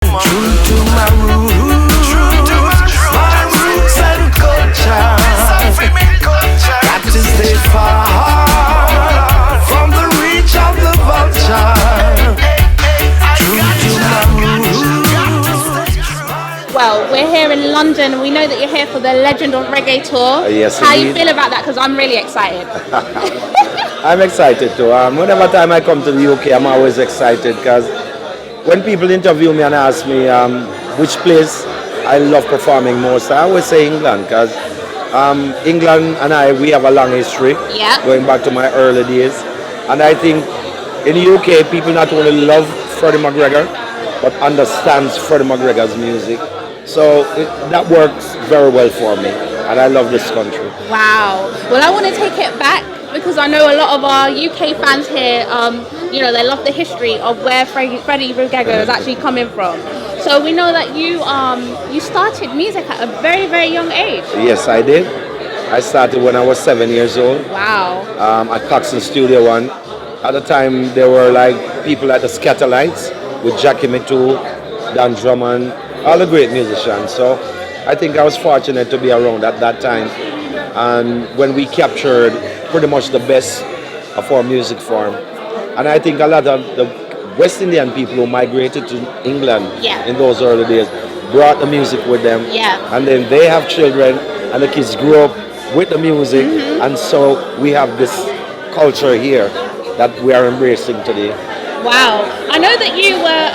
True to my roots, my roots and culture. Got to stay far from the reach of the vulture. True to my roots. Well, we're here in London. We know that you're here for the Legend of Reggae tour. Yes, How indeed. you feel about that? Because I'm really excited. I'm excited too. Whenever time I come to the UK, I'm always excited because when people interview me and ask me which place I love performing most, I always say England because England and we have a long history, Yeah. going back to my early days. And I think in the UK, people not only love Freddie McGregor, but understands Freddie McGregor's music. So that works very well for me, and I love this country. Wow. Well, I want to take it back because I know a lot of our UK fans here, they love the history of where Freddie McGregor is actually coming from. So we know that you started music at a very, very young age. Yes, I did. I started when I was 7 years old. Wow. At Coxon Studio One. At the time, there were like people at the Scatterlights with Jackie Mittoo, Dan Drummond, all the great musicians. So I think I was fortunate to be around at that time. And when we captured pretty much the best of our music form. And I think a lot of the West Indian people who migrated to England in those early days brought the music with them. Yeah. And then they have children and the kids grew up with the music. And so we have this culture here that we are embracing today. Wow. I know that you were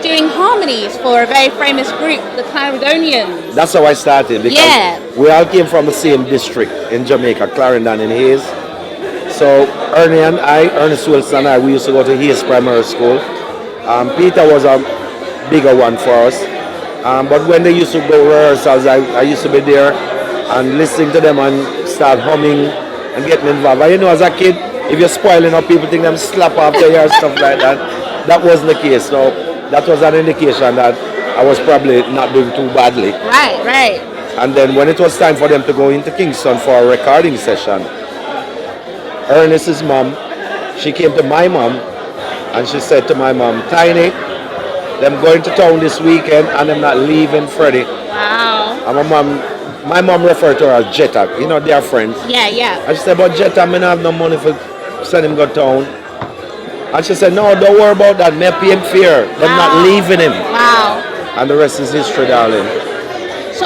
doing harmonies for a very famous group, the Clarendonians. That's how I started because we all came from the same district in Jamaica, Clarendon and Hayes. So Ernest Wilson and I, we used to go to Hayes Primary School. Peter was a bigger one for us. But when they used to go rehearsals, I used to be there and listening to them and start humming and getting involved. And as a kid, if you're spoiling up, people think them slap after you or stuff like that. That wasn't the case. So that was an indication that I was probably not doing too badly. Right. And then when it was time for them to go into Kingston for a recording session, Ernest's mom, she came to my mom and she said to my mom, Tiny, them going to town this weekend and I'm not leaving Freddie. Wow. And my mom referred to her as Jetta. They are friends. Yeah. And she said, but Jetta, I don't have no money for send him go town. And she said, no, don't worry about that. Me pay him fair. They're not leaving him. Wow. And the rest is history, darling. So,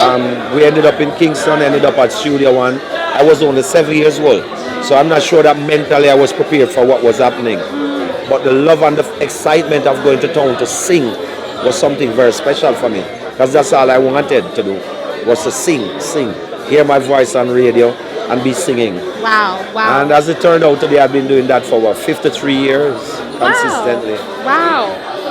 we ended up in Kingston, ended up at Studio One. I was only 7 years old. So I'm not sure that mentally I was prepared for what was happening. But the love and the excitement of going to town to sing was something very special for me. Because that's all I wanted to do, was to sing, hear my voice on radio and be singing. Wow. And as it turned out today, I've been doing that for 53 years consistently. Wow.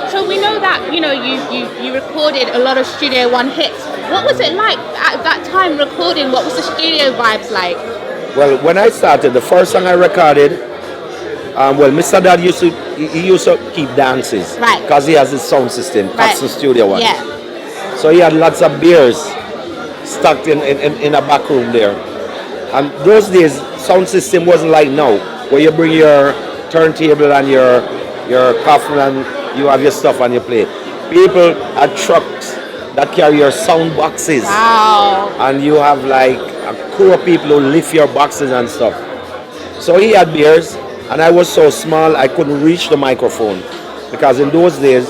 So we know that, you recorded a lot of Studio One hits. What was it like at that time recording? What was the studio vibes like? Well, when I started, the first song I recorded, Mr. Dad used to keep dances. Right. Because he has his sound system, that's the Studio One. Yeah. So he had lots of beers stuck in a back room there. And those days, sound system wasn't like now, where you bring your turntable and your coffin and you have your stuff and you play. People had trucks that carry your sound boxes. Wow. And you have like a crew of people who lift your boxes and stuff. So he had beers, and I was so small I couldn't reach the microphone. Because in those days,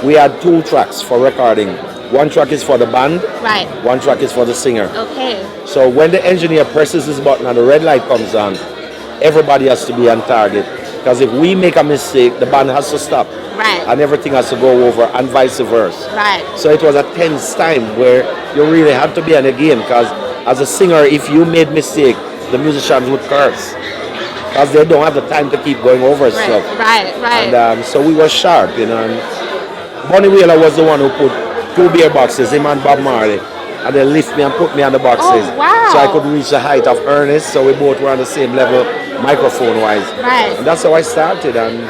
we had 2 tracks for recording. One track is for the band, Right. one track is for the singer. Okay. So when the engineer presses his button and the red light comes on, everybody has to be on target. Because if we make a mistake, the band has to stop. Right. And everything has to go over, and vice versa. Right. So it was a tense time where you really had to be on the game, because as a singer, if you made mistake, the musicians would curse. Because they don't have the time to keep going over stuff. Right. And so we were sharp, And Bonnie Wheeler was the one who put 2 beer boxes, him and Bob Marley. And they lift me and put me on the boxes. Oh, wow. So I could reach the height of Ernest, so we both were on the same level, microphone-wise. Right. And that's how I started. And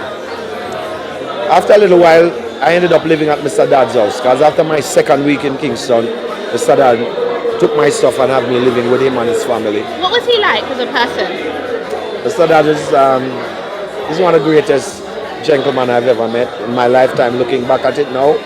after a little while, I ended up living at Mr. Dad's house. Because after my second week in Kingston, Mr. Dad took my stuff and had me living with him and his family. What was he like as a person? Mr. Dad is he's one of the greatest gentlemen I've ever met in my lifetime, looking back at it now.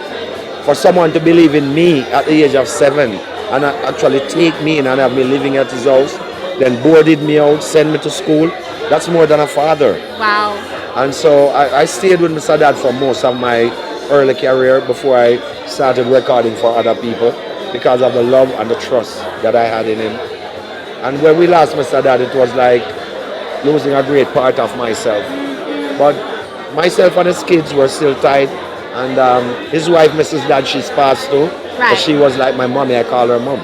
for someone to believe in me at the age of 7 and actually take me in and have me living at his house, then boarded me out, sent me to school, that's more than a father. Wow. And so I stayed with Mr. Dad for most of my early career before I started recording for other people because of the love and the trust that I had in him. And when we lost Mr. Dad, it was like losing a great part of myself. But myself and his kids were still tight. And his wife, Mrs. Dad, she's passed too. Right. But she was like my mommy, I call her mom.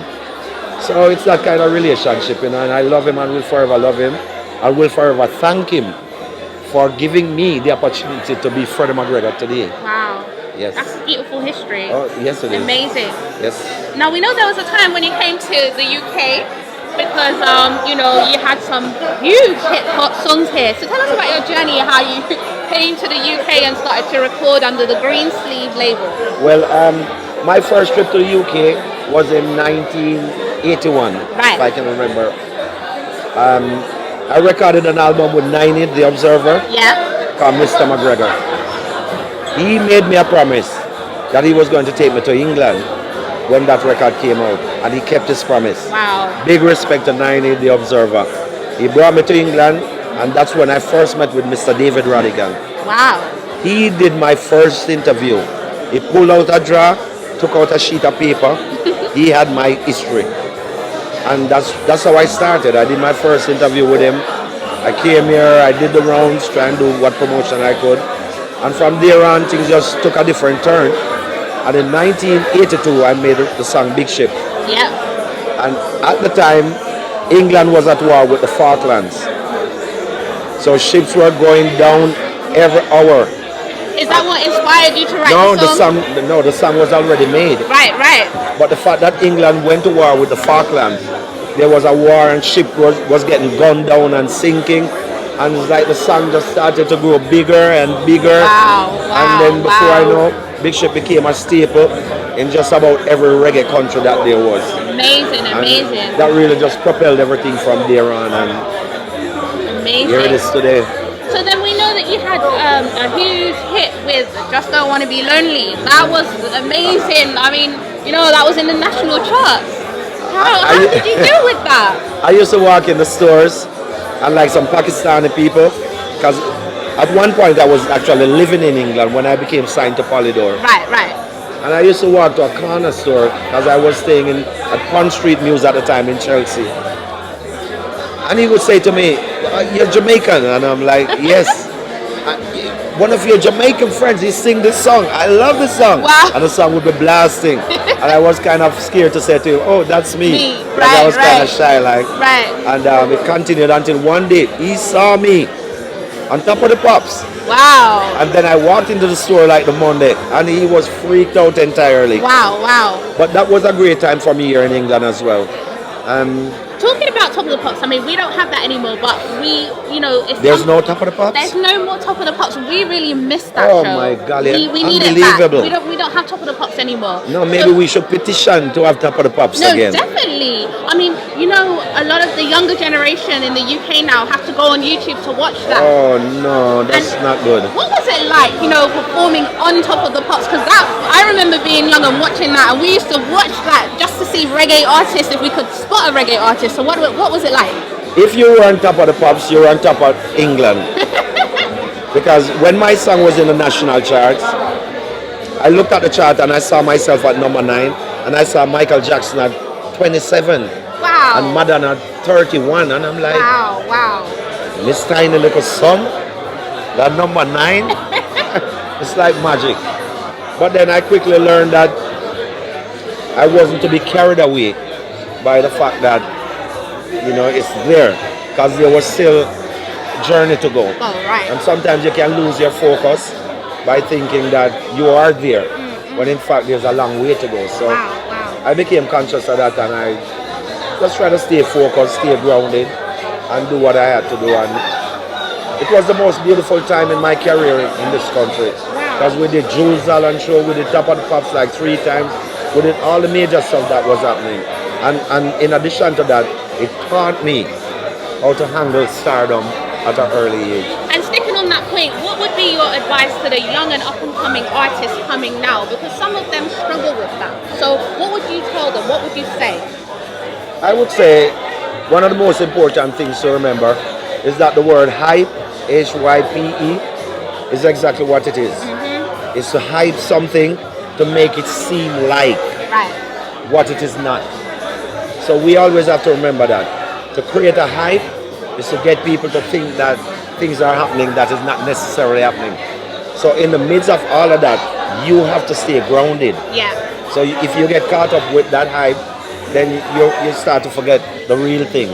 So it's that kind of relationship, and I love him and will forever love him. I will forever thank him for giving me the opportunity to be Freddie McGregor today. Wow. Yes. That's a beautiful history. Oh, yes it is. Amazing. Yes. Now we know there was a time when you came to the UK because you know, you had some huge hip hop songs here. So tell us about your journey, how you came to the UK and started to record under the Green Sleeve label. Well, my first trip to the UK was in 1981, Right. if I can remember. I recorded an album with 90, The Observer, Yeah. called Mr. McGregor. He made me a promise that he was going to take me to England when that record came out, and he kept his promise. Wow. Big respect to 90, The Observer. He brought me to England, and that's when I first met with Mr. David Radigan. Wow. He did my first interview. He pulled out a drawer, took out a sheet of paper. He had my history. And that's how I started. I did my first interview with him. I came here, I did the rounds, trying to do what promotion I could. And from there on, things just took a different turn. And in 1982, I made the song Big Ship. Yeah. And at the time, England was at war with the Falklands. So ships were going down every hour. Is that what inspired you to write The song was already made. Right, right. But the fact that England went to war with the Falklands, there was a war and ship was getting gunned down and sinking. And it's like the song just started to grow bigger and bigger. Wow, And then before I know, Big Ship became a staple in just about every reggae country that there was. Amazing, amazing. And that really just propelled everything from there on. And Amazing. here it is today. So then we know that you had a huge hit with Just Don't Wanna Be Lonely. That was amazing. I mean, you know, that was in the national charts. How did you do with that? I used to walk in the stores and like some Pakistani people, because at one point I was actually living in England when I became signed to Polydor. Right, right. And I used to walk to a corner store because I was staying at Pond Street Muse at the time in Chelsea. And he would say to me, "You're Jamaican?" And I'm like, "Yes." One of your Jamaican friends, he sing this song. I love this song. Wow. And the song would be blasting. And I was kind of scared to say to him, "Oh, that's me." Because Right, I was kind of shy, like. Right. And it continued until one day he saw me on top of the pops. Wow. And then I walked into the store like the Monday, and he was freaked out entirely. Wow, wow. But that was a great time for me here in England as well. Talking about Top of the Pops, I mean, we don't have that anymore, but we, you know, There's no Top of the Pops? There's no more Top of the Pops. We really missed that Oh show. my golly, we need it back. unbelievable. We don't have Top of the Pops anymore. No, maybe we should petition to have Top of the Pops again. No, definitely. I mean, you know, a lot of the younger generation in the UK now have to go on YouTube to watch that. Oh no, that's And not good. What was it like, you know, performing on Top of the Pops? Because that, I remember being young and watching that, and we used to watch that just to see reggae artists, if we could spot a reggae artist. So what was it like? If you were on Top of the Pops, you were on top of England. Because when my song was in the national charts, I looked at the chart and I saw myself at number 9, and I saw Michael Jackson at 27, Wow. and Madonna at 31, and I'm like, Wow, wow. this tiny little song, that number 9, it's like magic. But then I quickly learned that I wasn't to be carried away by the fact that, you know, it's there, because there was still journey to go. Oh, right. And sometimes you can lose your focus by thinking that you are there, when in fact there's a long way to go. So Wow, wow. I became conscious of that, and I just try to stay focused, stay grounded, and do what I had to do. And it was the most beautiful time in my career in this country, because we did Jules Allen show, we did Top of the Pops like 3 times, we did all the major stuff that was happening. And in addition to that, it taught me how to handle stardom at an early age. And sticking on that point, what would be your advice to the young and up-and-coming artists coming now? Because some of them struggle with that. So what would you tell them? What would you say? I would say one of the most important things to remember is that the word hype, Hype, is exactly what it is. It's to hype something to make it seem like what it is not. So we always have to remember that. To create a hype is to get people to think that things are happening that is not necessarily happening. So in the midst of all of that, you have to stay grounded. Yeah. So if you get caught up with that hype, then you start to forget the real thing.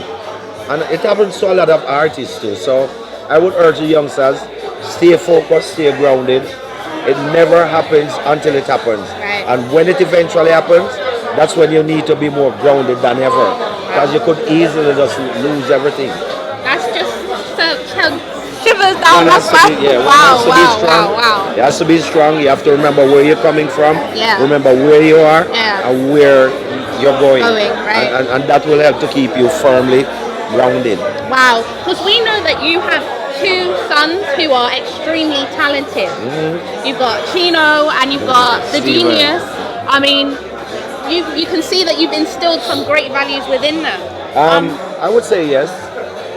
And it happens to a lot of artists too. So I would urge the youngsters, stay focused, stay grounded. It never happens until it happens. Right. And when it eventually happens, that's when you need to be more grounded than ever. Because you could easily just lose everything. That's just shivers down my spine. Wow. You have to be strong. You have to remember where you're coming from. Yeah. Remember where you are Yeah. and where you're going. Right. And that will help to keep you firmly grounded. Wow. Because we know that you have two sons who are extremely talented. You've got Chino and you've got the Steven. genius. I mean, you can see that you've instilled some great values within them. I would say yes.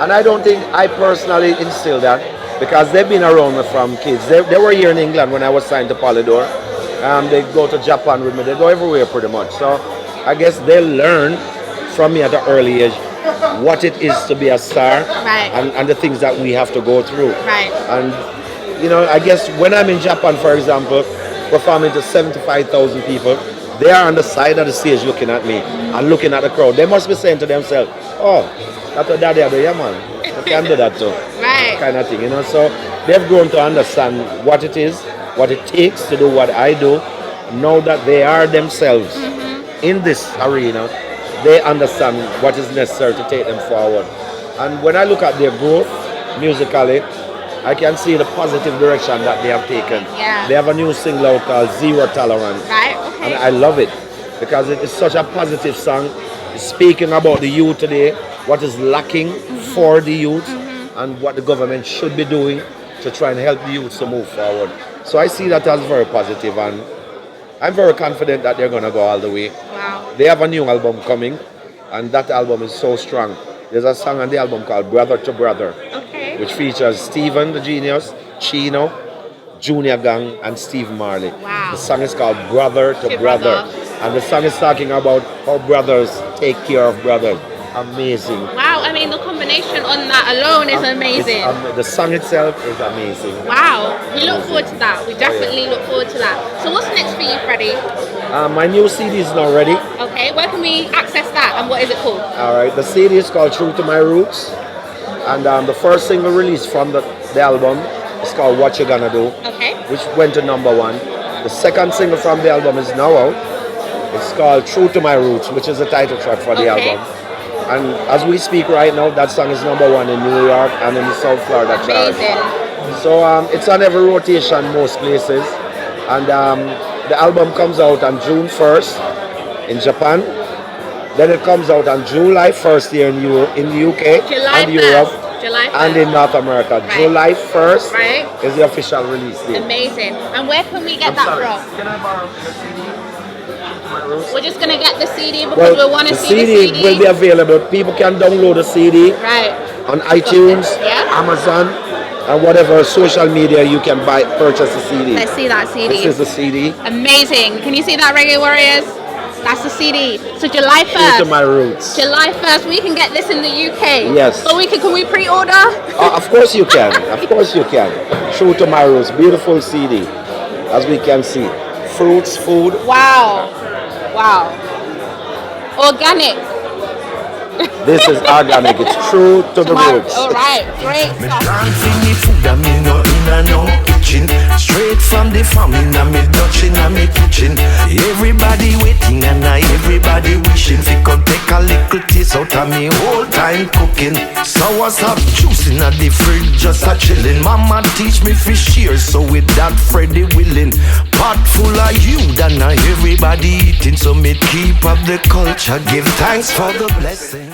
And I don't think I personally instilled that because they've been around me from kids. They were here in England when I was signed to Polydor. They go to Japan with me. They go everywhere pretty much. So I guess they learn from me at an early age what it is to be a star and the things that we have to go through. Right. And, you know, I guess when I'm in Japan, for example, performing to 75,000 people, they are on the side of the stage looking at me and looking at the crowd. They must be saying to themselves, oh, that's what daddy do, yeah man, you can do that too. Right. Kind of thing, you know. So they've grown to understand what it is, what it takes to do what I do. Now that they are themselves in this arena, they understand what is necessary to take them forward. And when I look at their growth musically, I can see the positive direction that they have taken. Yeah. They have a new single out called Zero Tolerance. Right, okay. And I love it because it is such a positive song. It's speaking about the youth today, what is lacking for the youth, and what the government should be doing to try and help the youth to move forward. So I see that as very positive, and I'm very confident that they're going to go all the way. Wow. They have a new album coming, and that album is so strong. There's a song on the album called Brother to Brother, Okay. which features Steven, the genius, Chino, Junior Gang, and Steve Marley. Wow. The song is called Brother to Brother. And the song is talking about how brothers take care of brothers. Amazing. Wow, I mean the combination on that alone is amazing. The song itself is amazing. Wow, we look forward to that. We definitely look forward to that. So what's next for you, Freddie? My new CD is now ready. Okay, where can we access that and what is it called? Alright, the CD is called True to My Roots. And the first single released from the album is called What You Gonna Do, Okay. which went to #1. The second single from the album is now out. It's called True to My Roots, which is the title track for the Okay. album. And as we speak right now, that song is #1 in New York and in the South Florida chart. Amazing. So it's on every rotation most places. And the album comes out on June 1st in Japan. Then it comes out on July 1st here in the UK July and 1st. Europe July 1st. and in North America. Right. July 1st Right. is the official release date. Amazing. And where can we get that from? Can I borrow the CD? We're just gonna get the CD because we want to the see the CD CD. will be available. People can download the CD Right. on iTunes, Yeah. Amazon, and whatever social media you can purchase the CD. Let's see that CD. This is the CD. Amazing. Can you see that, Reggae Warriors? That's the CD. So July True to 1st. My Roots. July 1st, we can get this in the UK. Yes. So can we pre-order? Of course you can. Of course you can. True to My Roots. Beautiful CD, as we can see. Fruits, food. Wow. Wow. Organic. This is organic. It's true to the roots. All right. Great Me stuff. dancing the food and me no in and no kitchen. Straight from the farm in a me Dutch in a me kitchen. Everybody waiting and everybody wishing fi come take a little taste out of me whole time cooking. Sour sap juice in a the fridge just a chilling. Mama teach me fi share, so with that Freddie willing. Pot full of you and everybody eating, so me keep up the culture. Give thanks for the blessing.